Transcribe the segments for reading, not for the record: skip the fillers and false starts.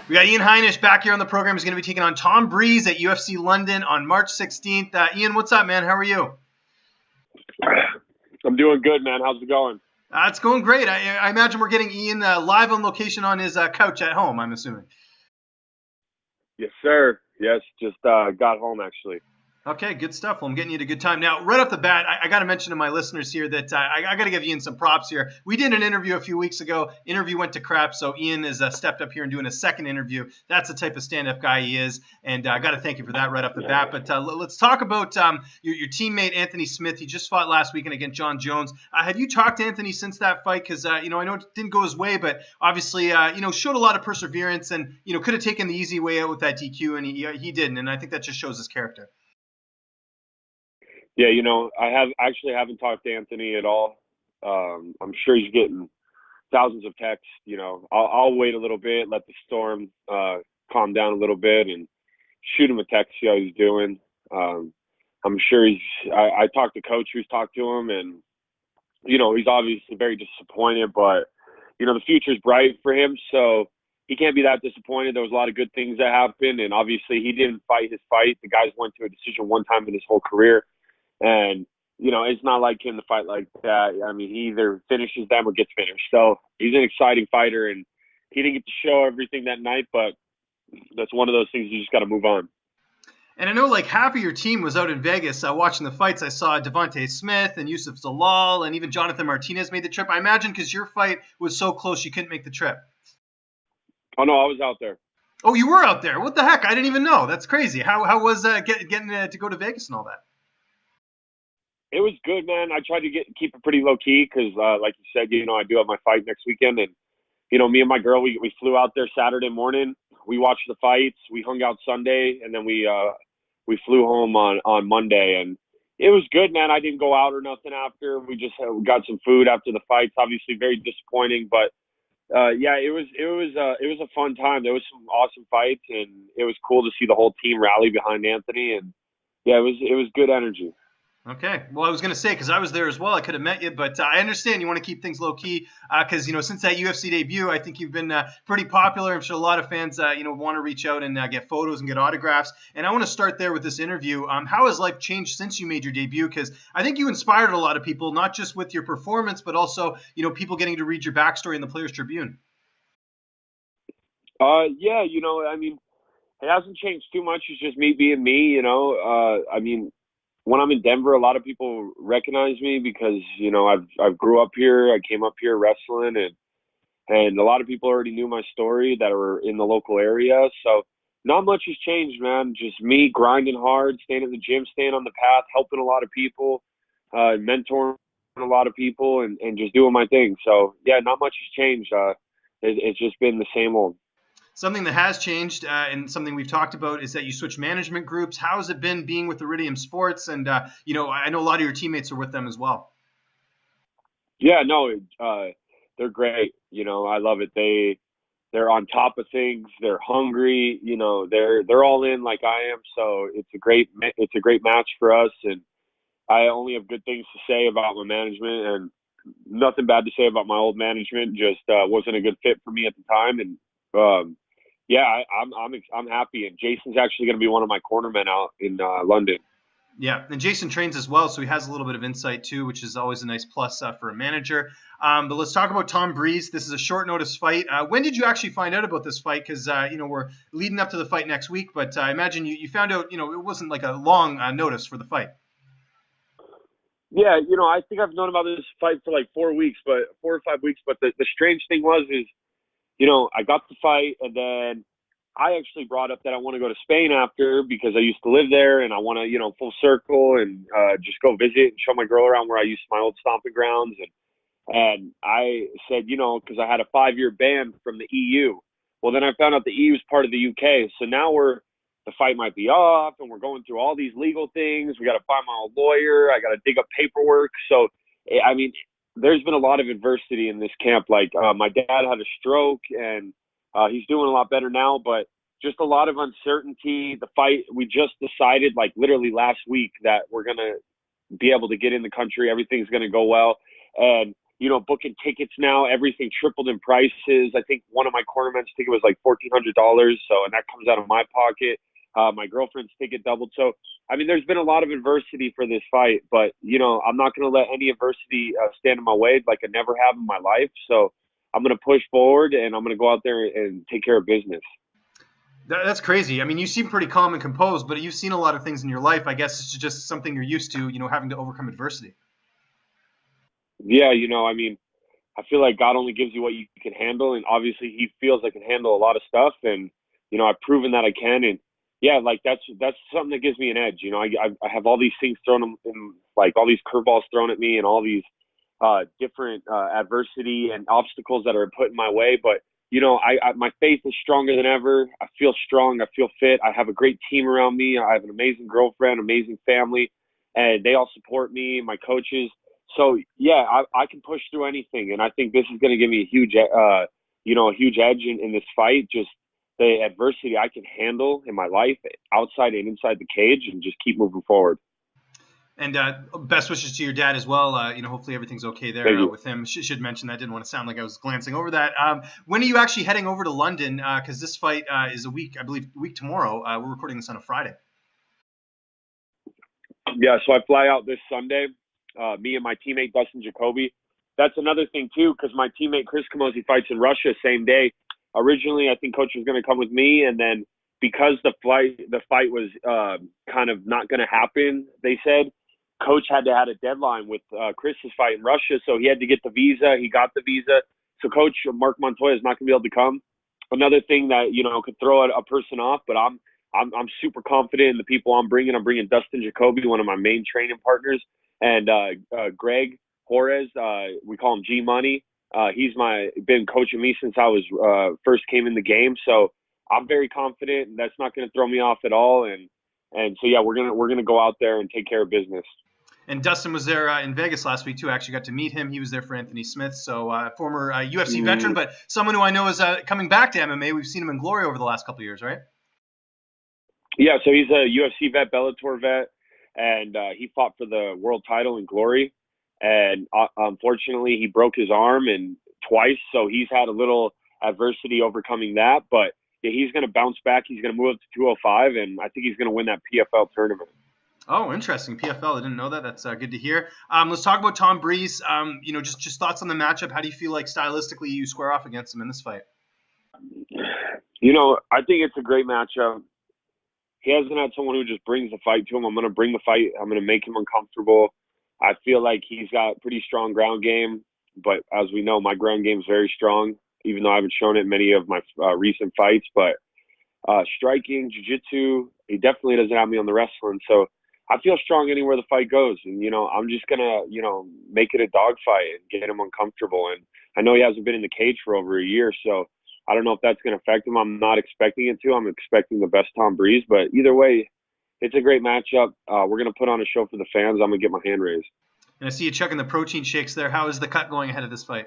We got Ian Heinisch back here on the program. He's going to be taking on Tom Breese at UFC London on March 16th. Ian, what's up, man? How are you? I'm doing good, man. How's it going? It's going great. I imagine we're getting Ian live on location on his couch at home, I'm assuming. Yes, sir. Yes, just got home, actually. Okay, good stuff. Well, I'm getting you at a good time. Now, right off the bat, I got to mention to my listeners here that I got to give Ian some props here. We did an interview a few weeks ago. Interview went to crap, so Ian has stepped up here and doing a second interview. That's the type of stand-up guy he is, and I got to thank you for that right off the bat. But let's talk about your teammate, Anthony Smith. He just fought last weekend against John Jones. Have you talked to Anthony since that fight? Because, I know it didn't go his way, but obviously, showed a lot of perseverance and, could have taken the easy way out with that DQ, and he didn't, and I think that just shows his character. Yeah, I haven't talked to Anthony at all. I'm sure he's getting thousands of texts. I'll wait a little bit, let the storm calm down a little bit, and shoot him a text, see how he's doing. I'm sure I talked to Coach who's talked to him, and he's obviously very disappointed, but the future's bright for him, so he can't be that disappointed. There was a lot of good things that happened, and obviously he didn't fight his fight. The guy's went to a decision one time in his whole career. And, it's not like him to fight like that. I mean, he either finishes them or gets finished. So he's an exciting fighter, and he didn't get to show everything that night, but that's one of those things you just got to move on. And I know half of your team was out in Vegas watching the fights. I saw Devontae Smith and Yusuf Zalal and even Jonathan Martinez made the trip. I imagine because your fight was so close you couldn't make the trip. Oh, no, I was out there. Oh, you were out there. What the heck? I didn't even know. That's crazy. How was getting to go to Vegas and all that? It was good, man. I tried to keep it pretty low key because, like you said, I do have my fight next weekend, and me and my girl, we flew out there Saturday morning. We watched the fights. We hung out Sunday, and then we flew home on Monday, and it was good, man. I didn't go out or nothing after. We just got some food after the fights. Obviously, very disappointing, but yeah, it was a fun time. There was some awesome fights, and it was cool to see the whole team rally behind Anthony, and yeah, it was good energy. Okay. Well, I was going to say, because I was there as well, I could have met you, but I understand you want to keep things low key because, since that UFC debut, I think you've been pretty popular. I'm sure a lot of fans, want to reach out and get photos and get autographs. And I want to start there with this interview. How has life changed since you made your debut? Because I think you inspired a lot of people, not just with your performance, but also, people getting to read your backstory in the Players Tribune. Yeah, I mean, it hasn't changed too much. It's just me being me, I mean, when I'm in Denver, a lot of people recognize me because, I've grew up here. I came up here wrestling, and a lot of people already knew my story that were in the local area. So not much has changed, man. Just me grinding hard, staying in the gym, staying on the path, helping a lot of people, mentoring a lot of people, and just doing my thing. So yeah, not much has changed. It's just been the same old. Something that has changed and something we've talked about is that you switch management groups. How has it been being with Iridium Sports? And, I know a lot of your teammates are with them as well. Yeah, no, they're great. I love it. They're on top of things. They're hungry. They're all in like I am. So it's a great match for us. And I only have good things to say about my management and nothing bad to say about my old management. Just wasn't a good fit for me at the time. And, yeah, I'm happy, and Jason's actually going to be one of my cornermen out in London. Yeah, and Jason trains as well, so he has a little bit of insight too, which is always a nice plus for a manager. But let's talk about Tom Breese. This is a short notice fight. When did you actually find out about this fight? Because we're leading up to the fight next week, but I imagine you found out. It wasn't like a long notice for the fight. Yeah, I think I've known about this fight for like 4 or 5 weeks. But the strange thing is. I got the fight, and then I actually brought up that I want to go to Spain after because I used to live there, and I want to, full circle and just go visit and show my girl around where I used my old stomping grounds. And I said, because I had a 5-year ban from the EU. Well, then I found out the EU is part of the UK. So now the fight might be off, and we're going through all these legal things. We got to find my old lawyer. I got to dig up paperwork. So, I mean, there's been a lot of adversity in this camp. Like my dad had a stroke, and he's doing a lot better now, but just a lot of uncertainty. The fight, we just decided like literally last week that we're going to be able to get in the country. Everything's going to go well. And booking tickets now. Everything tripled in prices. I think one of my cornermen's ticket was like $1,400. So, and that comes out of my pocket. My girlfriend's ticket doubled. So, I mean, there's been a lot of adversity for this fight, but, I'm not going to let any adversity stand in my way like I never have in my life. So I'm going to push forward, and I'm going to go out there and take care of business. That's crazy. I mean, you seem pretty calm and composed, but you've seen a lot of things in your life. I guess it's just something you're used to, having to overcome adversity. Yeah, I mean, I feel like God only gives you what you can handle, and obviously He feels I can handle a lot of stuff, and I've proven that I can, and yeah, like that's something that gives me an edge. I have all these things thrown in, like all these curveballs thrown at me, and all these different adversity and obstacles that are put in my way, but my faith is stronger than ever. I feel strong. I feel fit. I have a great team around me. I have an amazing girlfriend, amazing family, and they all support me, my coaches. So yeah, I can push through anything, and I think this is going to give me a huge, a huge edge in this fight. Just the adversity I can handle in my life, outside and inside the cage, and just keep moving forward. And best wishes to your dad as well. Hopefully everything's okay there with him. Should mention that. Didn't want to sound like I was glancing over that. When are you actually heading over to London? Because this fight is a week tomorrow. We're recording this on a Friday. Yeah, so I fly out this Sunday. Me and my teammate Dustin Jacoby. That's another thing too, because my teammate Chris Camozzi fights in Russia same day. Originally, I think Coach was going to come with me, and then because the fight was kind of not going to happen, they said Coach had to add a deadline with Chris's fight in Russia, so he had to get the visa. He got the visa, so Coach Mark Montoya is not going to be able to come. Another thing that could throw a person off, but I'm super confident in the people I'm bringing. I'm bringing Dustin Jacoby, one of my main training partners, and Greg Juarez. We call him G Money. He's been coaching me since I was first came in the game, so I'm very confident, and that's not going to throw me off at all. And so yeah, we're gonna go out there and take care of business. And Dustin was there in Vegas last week too. I actually got to meet him. He was there for Anthony Smith, so former UFC veteran, but someone who I know is coming back to MMA. We've seen him in glory over the last couple of years, right? Yeah, so he's a UFC vet, Bellator vet, and he fought for the world title in glory. And unfortunately, he broke his arm and twice, so he's had a little adversity overcoming that. But yeah, he's going to bounce back. He's going to move up to 205, and I think he's going to win that PFL tournament. Oh, interesting. PFL. I didn't know that. That's good to hear. Let's talk about Tom Breese. Just thoughts on the matchup. How do you feel like stylistically you square off against him in this fight? I think it's a great matchup. He hasn't had someone who just brings the fight to him. I'm going to bring the fight. I'm going to make him uncomfortable. I feel like he's got pretty strong ground game, but as we know, my ground game is very strong, even though I haven't shown it in many of my recent fights. But striking, jiu-jitsu, he definitely doesn't have me on the wrestling. So I feel strong anywhere the fight goes. And, I'm just going to, make it a dogfight and get him uncomfortable. And I know he hasn't been in the cage for over a year, so I don't know if that's going to affect him. I'm not expecting it to. I'm expecting the best Tom Breese. But either way, it's a great matchup. We're going to put on a show for the fans. I'm going to get my hand raised. And I see you chugging the protein shakes there. How is the cut going ahead of this fight?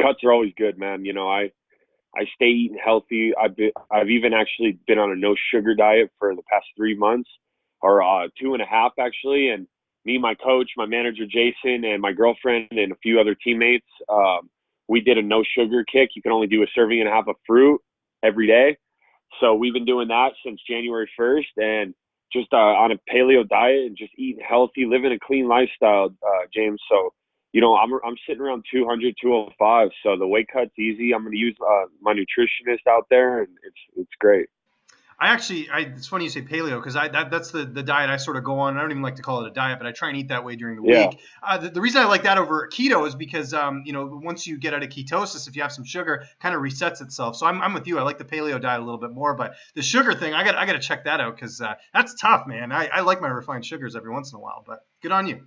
Cuts are always good, man. I stay eating healthy. I've even actually been on a no sugar diet for the past 3 months, or 2.5 actually. And me, my coach, my manager Jason, and my girlfriend, and a few other teammates, we did a no sugar kick. You can only do a serving and a half of fruit every day. So we've been doing that since January 1st, and just on a paleo diet and just eating healthy, living a clean lifestyle, James. So, I'm sitting around 200, 205. So the weight cut's easy. I'm going to use my nutritionist out there, and it's great. It's funny you say paleo, because that's the diet I sort of go on. I don't even like to call it a diet, but I try and eat that way during the week. The reason I like that over keto is because, once you get out of ketosis, if you have some sugar, it kind of resets itself. So I'm with you. I like the paleo diet a little bit more, but the sugar thing, I got to check that out, because that's tough, man. I like my refined sugars every once in a while, but good on you.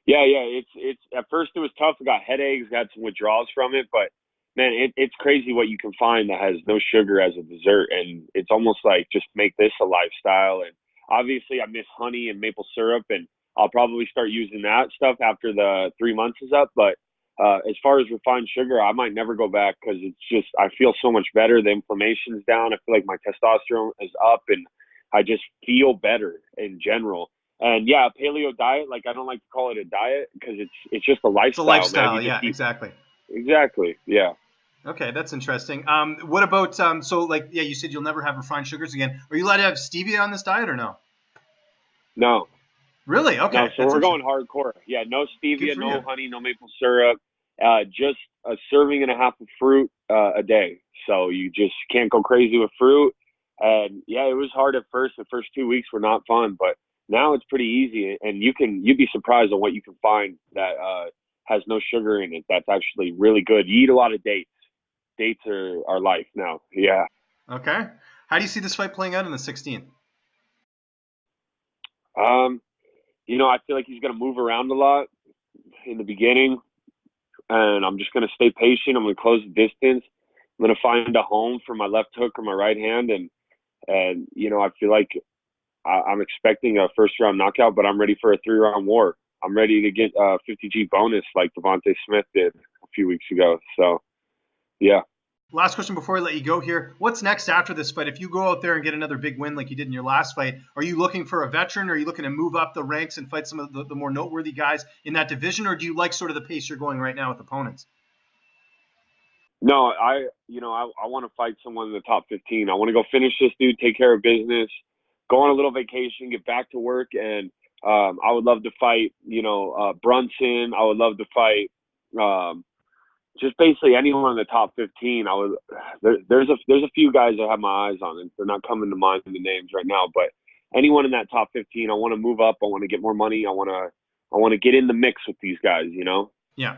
Yeah. It's at first it was tough. I got headaches, got some withdrawals from it, but man, it's crazy what you can find that has no sugar as a dessert. And it's almost like just make this a lifestyle. And obviously I miss honey and maple syrup, and I'll probably start using that stuff after the 3 months is up. But as far as refined sugar, I might never go back, because it's just, I feel so much better. The inflammation's down. I feel like my testosterone is up, and I just feel better in general. And yeah, paleo diet, like I don't like to call it a diet because it's just a It's a lifestyle, man. lifestyle. You just Yeah, eat. exactly. Exactly. Yeah. Okay, that's interesting. What about so like yeah, you said you'll never have refined sugars again. Are you allowed to have stevia on this diet or no? No. Really? No, Okay, so that's we're interesting. going hardcore. Yeah, no Good stevia, for you. no honey, no maple syrup. Just a serving and a half of fruit a day. So you just can't go crazy with fruit. And yeah, it was hard at first. The first 2 weeks were not fun, but now it's pretty easy. And you'd be surprised on what you can find that has no sugar in it. That's actually really good. You eat a lot of dates. Dates are life now. Yeah. Okay. How do you see this fight playing out in the 16th? Um, I feel like he's going to move around a lot in the beginning, and I'm just going to stay patient. I'm going to close the distance. I'm going to find a home for my left hook or my right hand, and I feel like I'm expecting a first round knockout, but I'm ready for a 3-round war. I'm ready to get a 50G bonus like Devontae Smith did a few weeks ago. So yeah. Last question before I let you go here. What's next after this fight? If you go out there and get another big win like you did in your last fight, are you looking for a veteran? Or are you looking to move up the ranks and fight some of the more noteworthy guys in that division? Or do you like sort of the pace you're going right now with opponents? No, I want to fight someone in the top 15. I want to go finish this dude, take care of business, go on a little vacation, get back to work, and I would love to fight, Brunson. I would love to fight just basically anyone in the top 15. There's a few guys I have my eyes on, and they're not coming to mind the names right now, but anyone in that top 15, I want to move up. I want to get more money. I want to get in the mix with these guys. Yeah.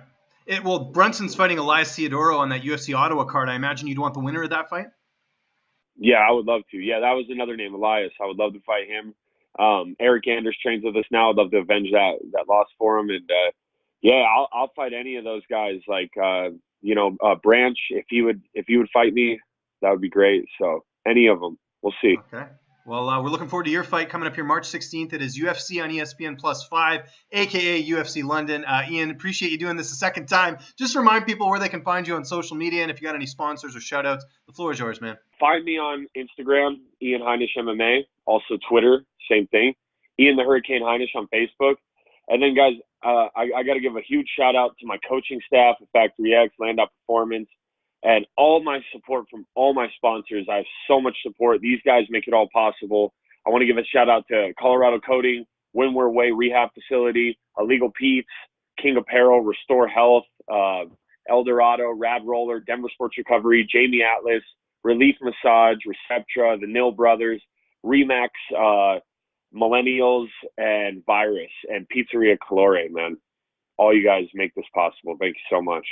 Well, Brunson's fighting Elias Theodorou on that UFC Ottawa card. I imagine you'd want the winner of that fight? Yeah, I would love to. Yeah, that was another name, Elias. I would love to fight him. Eric Anders trains with us now. I'd love to avenge that loss for him. And yeah, I'll fight any of those guys. Like Branch, if he would fight me, that would be great. So any of them, we'll see. Okay. Well, we're looking forward to your fight coming up here March 16th. It is UFC on ESPN Plus 5, a.k.a. UFC London. Ian, appreciate you doing this a second time. Just remind people where they can find you on social media, and if you got any sponsors or shout-outs, the floor is yours, man. Find me on Instagram, Ian Heinisch MMA. Also Twitter, same thing. Ian the Hurricane Heinisch on Facebook. And then, guys, I got to give a huge shout-out to my coaching staff at Factory X, Land Out Performance, and all my support from all my sponsors. I have so much support. These guys make it all possible. I want to give a shout out to Colorado Coating, Windward Way Rehab Facility, Illegal Pete's, King Apparel, Restore Health, El Dorado, Rad Roller, Denver Sports Recovery, Jamie Atlas, Relief Massage, Receptra, the Nil Brothers, Remax, Millennials, and Virus, and Pizzeria Colore, man. All you guys make this possible. Thank you so much.